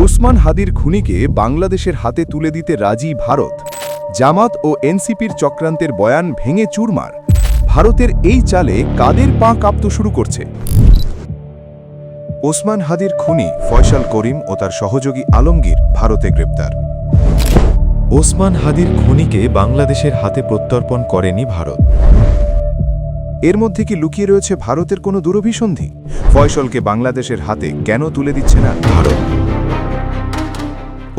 ওসমান হাদির খুনিকে বাংলাদেশের হাতে তুলে দিতে রাজি ভারত। জামাত ও এনসিপির চক্রান্তের বয়ান ভেঙে চুরমার। ভারতের এই চালে কাদের পা কাঁপতে শুরু করছে? ওসমান হাদির খুনি ফয়সাল করিম ও তার সহযোগী আলমগীর ভারতে গ্রেপ্তার। ওসমান হাদির খুনিকে বাংলাদেশের হাতে প্রত্যর্পণ করেনি ভারত। এর মধ্যে কি লুকিয়ে রয়েছে ভারতের কোনো দুরভিসন্ধি? ফয়সালকে বাংলাদেশের হাতে কেন তুলে দিচ্ছে না ভারত?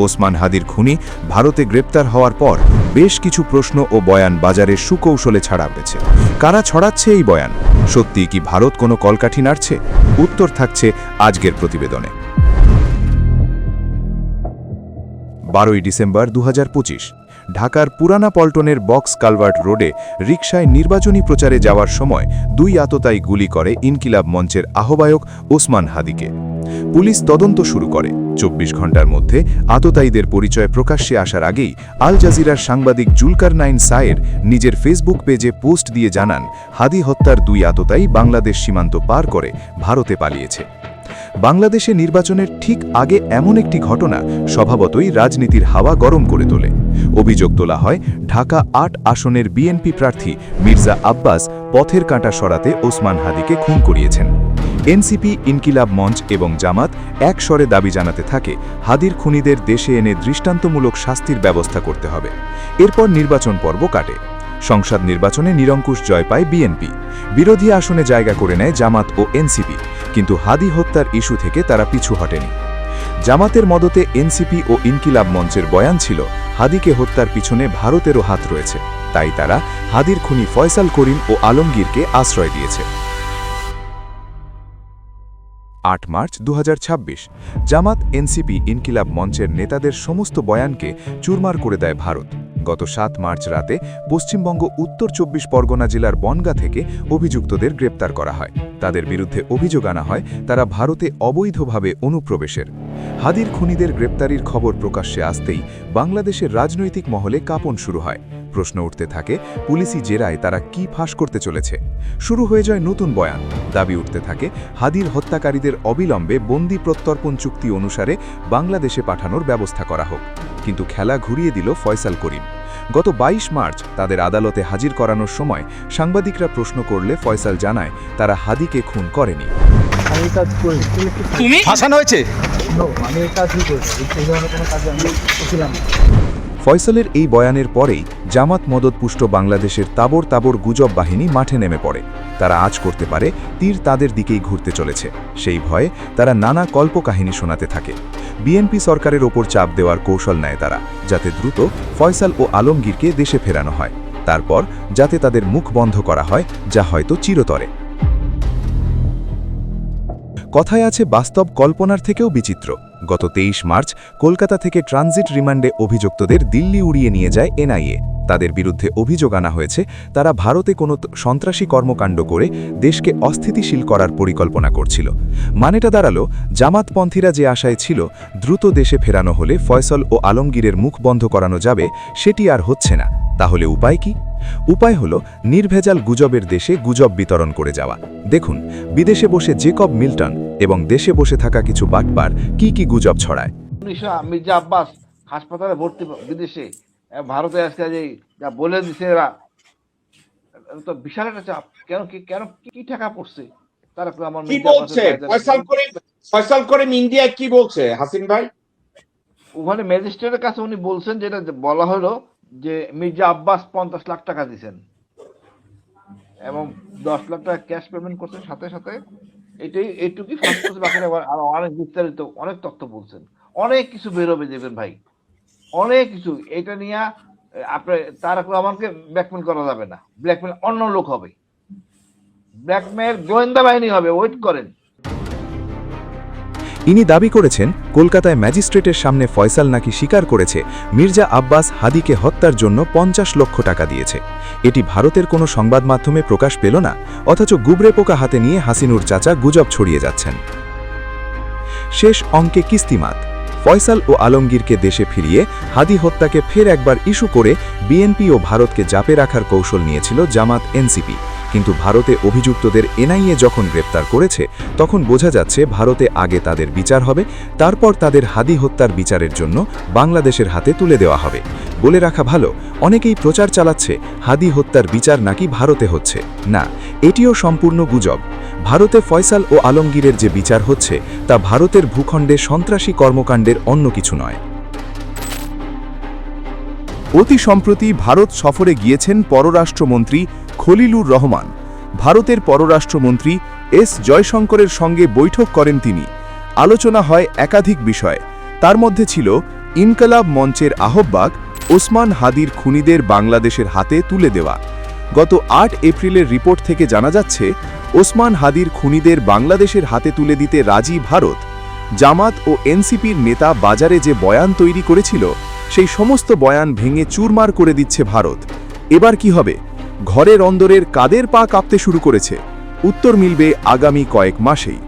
ওসমান হাদির খুনি ভারতে গ্রেপ্তার হওয়ার পর বেশ কিছু প্রশ্ন ও বয়ান বাজারে সুকৌশলে ছাড়া হয়েছে। কারা ছড়াচ্ছে এই বয়ান? সত্যিই কি ভারত কোনো কলকাঠি নাড়ছে? উত্তর থাকছে আজকের প্রতিবেদনে। 12 ডিসেম্বর 2025 ঢাকার পুরানা পল্টনের বক্স কালভার্ট রোডে রিকশায় নির্বাচনী প্রচারে যাওয়ার সময় দুই আততায়ী গুলি করে ইনকিলাব মঞ্চের আহ্বায়ক ওসমান হাদিকে। পুলিশ তদন্ত শুরু করে। 24 ঘণ্টার মধ্যে আততায়ীদের পরিচয় প্রকাশ্যে আসার আগেই আল জাজিরার সাংবাদিক জুলকারনাইন সায়ের নিজের ফেসবুক পেজে পোস্ট দিয়ে জানান, হাদি হত্যার দুই আততায়ী বাংলাদেশ সীমান্ত পার করে ভারতে পালিয়েছে। বাংলাদেশে নির্বাচনের ঠিক আগে এমন একটি ঘটনা স্বভাবতই রাজনীতির হাওয়া গরম করে তোলে। অভিযোগ তোলা হয়, ঢাকা ৮ আসনের বিএনপি প্রার্থী মির্জা আব্বাস পথের কাঁটা সরাতে ওসমান হাদিকে খুন করিয়েছেন। এনসিপি, ইনকিলাব মঞ্চ এবং জামাত এক স্বরে দাবি জানাতে থাকে, হাদির খুনিদের দেশে এনে দৃষ্টান্তমূলক শাস্তির ব্যবস্থা করতে হবে। এরপর নির্বাচন পর্ব কাটে। সংসদ নির্বাচনে নিরঙ্কুশ জয় পায় বিএনপি। বিরোধী আসনে জায়গা করে নেয় জামাত ও এনসিপি, কিন্তু হাদি হত্যার ইস্যু থেকে তারা পিছু হটেনি। জামাতের মদতে এনসিপি ও ইনকিলাব মঞ্চের বয়ান ছিল, হাদিকে হত্যার পিছনে ভারতেরও হাত রয়েছে, তাই তারা হাদির খুনি ফয়সাল করিম ও আলমগীরকে আশ্রয় দিয়েছে। 8 মার্চ 2026 জামাত, এনসিপি, ইনকিলাব মঞ্চের নেতাদের সমস্ত বয়ানকে চুরমার করে দেয় ভারত। গত 7 মার্চ রাতে পশ্চিমবঙ্গ উত্তর 24 পরগনা জেলার বনগাঁ থেকে অভিযুক্তদের গ্রেপ্তার করা হয়। তাদের বিরুদ্ধে অভিযোগ আনা হয় তারা ভারতে অবৈধভাবে অনুপ্রবেশের। হাদির খুনিদের গ্রেপ্তারির খবর প্রকাশ্যে আসতেই বাংলাদেশের রাজনৈতিক মহলে কাঁপন শুরু হয়। প্রশ্ন উঠতে থাকে, পুলিশি জেরায় তারা কি ফাঁস করতে চলেছে? শুরু হয়ে যায় নতুন বয়ান। দাবি উঠতে থাকে, হাদির হত্যাকারীদের অবিলম্বে বন্দি প্রত্যর্পণ চুক্তি অনুসারে বাংলাদেশে পাঠানোর ব্যবস্থা করা হোক। কিন্তু খেলা ঘুরিয়ে দিল ফয়সাল করিম। গত 22 মার্চ তাদের আদালতে হাজির করানোর সময় সাংবাদিকরা প্রশ্ন করলে ফয়সাল জানায়, তারা হাদিকে খুন করেনি। ফয়সালের এই বয়ানের পরেই জামাত মদতপুষ্ট বাংলাদেশের তাবর তাবর গুজব বাহিনী মাঠে নেমে পড়ে। তারা আজ করতে পারে তীর তাদের দিকেই ঘুরতে চলেছে। সেই ভয়ে তারা নানা কল্পকাহিনী শোনাতে থাকে। বিএনপি সরকারের ওপর চাপ দেওয়ার কৌশল নেয় তারা, যাতে দ্রুত ফয়সাল ও আলমগীরকে দেশে ফেরানো হয়, তারপর যাতে তাদের মুখ বন্ধ করা হয়, যা হয়তো চিরতরে। কথায় আছে বাস্তব কল্পনার থেকেও বিচিত্র। গত 23 মার্চ কলকাতা থেকে ট্রানজিট রিমান্ডে অভিযুক্তদের দিল্লি উড়িয়ে নিয়ে যায় এনআইএ। তাদের বিরুদ্ধে অভিযোগ আনা হয়েছে তারা ভারতে কোনো সন্ত্রাসী কর্মকাণ্ড করে দেশকে অস্থিতিশীল করার পরিকল্পনা করছিল। মানেটা দাঁড়ালো, জামাতপন্থীরা যে আশায় ছিল দ্রুত দেশে ফেরানো হলে ফয়সাল ও আলমগীরের মুখ বন্ধ করানো যাবে, সেটি আর হচ্ছে না। তাহলে উপায় কি? উপায় হলো নির্ভেজাল গুজবের দেশে গুজব বিতরণ করে যাওয়া। দেখুন বিদেশে বসে জেকব মিল্টন এবং দেশে বসে থাকা কিছু বাটপার কি গুজব ছড়ায়। মির্জা আব্বাস হাসপাতালে ভর্তি বিদেশে, ভারতে আজকে যে যা বলে দিছে এরা, তো বিশাল একটা চাপ। কেন কি টাকা পড়ছে তারা? আমার কি বলছে ফয়সাল করিম ইন্ডিয়া কি বলছে হাসিন ভাই? ওখানে ম্যাজিস্ট্রেটের কাছে উনি বলছেন, যেটা বলা হলো যে মির্জা আব্বাস 50 লাখ টাকা দিয়েছেন এবং 10 লাখ টাকা ক্যাশ পেমেন্ট করছেন সাথে সাথে। এইটুকুই ফার্স্ট করছে, বাকি আরো অনেক বিস্তারিত অনেক তথ্য বলছেন। অনেক কিছু বেরোবে দেখবেন ভাই, অনেক কিছু। এটা নিয়ে আপনার তারেক রহমানকে ব্ল্যাকমেল করা যাবে না। ব্ল্যাকমেল অন্য লোক হবে, ব্ল্যাকমেল গোয়েন্দা বাহিনী হবে। ওয়েট করেন। ইনি দাবি করেছেন কলকাতায় ম্যাজিস্ট্রেটের সামনে ফয়সাল নাকি স্বীকার করেছে মির্জা আব্বাস হাদিকে হত্যার জন্য 50 লক্ষ টাকা দিয়েছে। এটি ভারতের কোনো সংবাদ মাধ্যমে প্রকাশ পেল না, অথচ গুবরে পোকা হাতে নিয়ে হাসিনুর চাচা গুজব ছড়িয়ে যাচ্ছেন। শেষ অঙ্কে কিস্তিমাত। ফয়সাল ও আলমগীরকে দেশে ফিরিয়ে হাদি হত্যাকে ফের একবার ইস্যু করে বিএনপি ও ভারতকে চাপে রাখার কৌশল নিয়েছিল জামাত, এনসিপি। কিন্তু ভারতে অভিযুক্তদের এনআইএ যখন গ্রেপ্তার করেছে তখন বোঝা যাচ্ছে ভারতে আগে তাদের বিচার হবে, তারপর তাদের হাদি হত্যার বিচারের জন্য বাংলাদেশের হাতে তুলে দেওয়া হবে। বলে রাখা ভালো, অনেকেই প্রচার চালাচ্ছে হাদি হত্যার বিচার নাকি ভারতে হচ্ছে। না, এটিও সম্পূর্ণ গুজব। ভারতে ফয়সাল ও আলমগীরের যে বিচার হচ্ছে তা ভারতের ভূখণ্ডে সন্ত্রাসী কর্মকাণ্ডের অন্য কিছু নয়। অতি সম্প্রতি ভারত সফরে গিয়েছেন পররাষ্ট্রমন্ত্রী খলিলুর রহমান। ভারতের পররাষ্ট্রমন্ত্রী এস জয়শঙ্করের সঙ্গে বৈঠক করেন তিনি। আলোচনা হয় একাধিক বিষয়, তার মধ্যে ছিল ইনকলাব মঞ্চের আহ্বায়ক ওসমান হাদির খুনিদের বাংলাদেশের হাতে তুলে দেওয়া। গত ৮ এপ্রিলের রিপোর্ট থেকে জানা যাচ্ছে ওসমান হাদির খুনিদের বাংলাদেশের হাতে তুলে দিতে রাজি ভারত। জামাত ও এনসিপির নেতা বাজারে যে বয়ান তৈরি করেছিল সেই সমস্ত বয়ান ভেঙে চুরমার করে দিচ্ছে ভারত। এবার কি হবে? ঘরের অন্দরের কাদের পা কাঁপতে শুরু করেছে? উত্তর মিলবে আগামী কয়েক মাসেই।